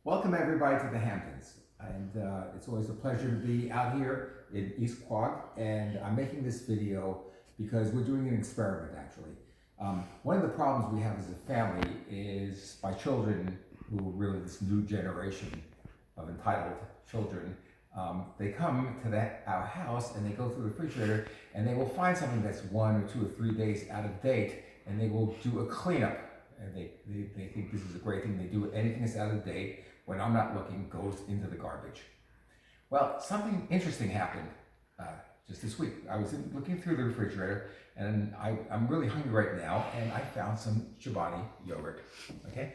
Welcome everybody to the Hamptons, and it's always a pleasure to be out here in East Quogue, and I'm making this video because we're doing an experiment actually. One of the problems we have as a family is my children, who are really this new generation of entitled children, they come to our house and they go through the refrigerator and they will find something that's 1 or 2 or 3 days out of date, and they will do a cleanup. And they think this is a great thing. They do anything that's out of date, when I'm not looking, goes into the garbage. Well, something interesting happened just this week. I was looking through the refrigerator, and I'm really hungry right now, and I found some Chobani yogurt, okay?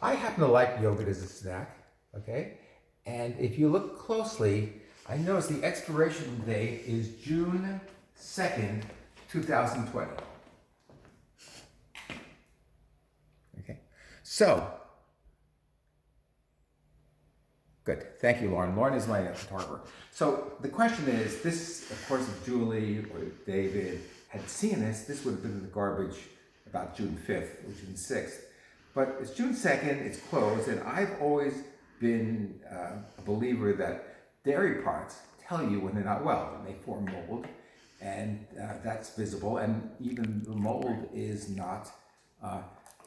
I happen to like yogurt as a snack, okay? And if you look closely, I notice the expiration date is June 2nd, 2020. Okay, so, good. Thank you, Lauren. Lauren is my photographer. So the question is, this, of course, if Julie or David had seen this, this would have been in the garbage about June 5th or June 6th. But it's June 2nd, it's closed, and I've always been a believer that dairy products tell you when they're not well, and they form mold, and that's visible, and even the mold is not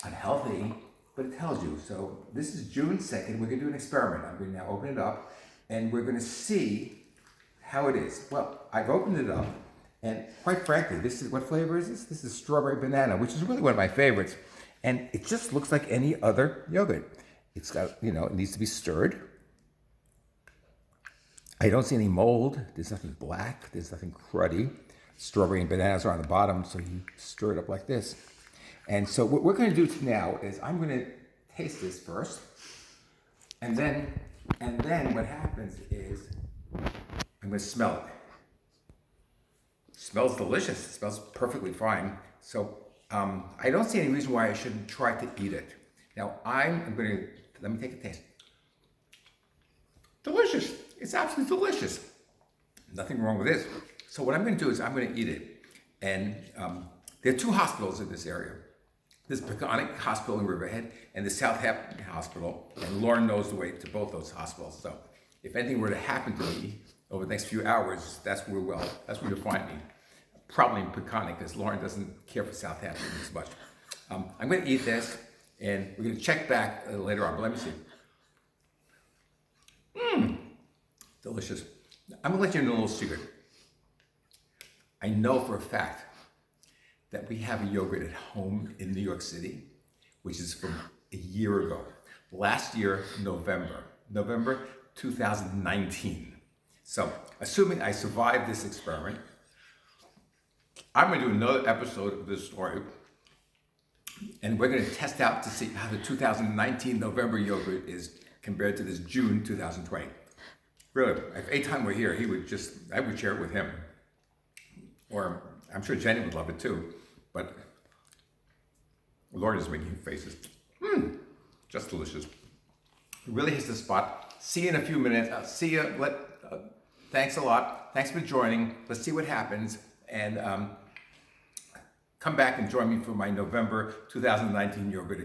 unhealthy, but it tells you. So this is June 2nd. We're going to do an experiment. I'm going to now open it up, and we're going to see how it is. Well, I've opened it up, and quite frankly, this is, what flavor is this? This is strawberry banana, which is really one of my favorites. And it just looks like any other yogurt. It's got, it needs to be stirred. I don't see any mold. There's nothing black. There's nothing cruddy. Strawberry and bananas are on the bottom, so you stir it up like this. And so what we're going to do now is I'm going to taste this first, and then what happens is I'm going to smell it. It smells delicious. It smells perfectly fine. So I don't see any reason why I shouldn't try to eat it. Now I'm going to, let me take a taste. Delicious. It's absolutely delicious. Nothing wrong with this. So what I'm going to do is I'm going to eat it. And there are 2 hospitals in this area. There's Peconic Hospital in Riverhead and the Southampton Hospital, and Lauren knows the way to both those hospitals. So if anything were to happen to me over the next few hours, that's where you'll find me. Probably in Peconic, because Lauren doesn't care for Southampton as much. I'm going to eat this, and we're going to check back later on, but let me see. Delicious. I'm going to let you know a little secret. I know for a fact that we have a yogurt at home in New York City, which is from a year ago. Last year, November 2019. So, assuming I survived this experiment, I'm going to do another episode of this story, and we're going to test out to see how the 2019 November yogurt is compared to this June 2020. Really, if anytime we're here, I would share it with him. Or I'm sure Jenny would love it too, but Lauren is making faces. Just delicious. It really hits the spot. See you in a few minutes. See you. Thanks a lot. Thanks for joining. Let's see what happens. And come back and join me for my November 2019 yogurt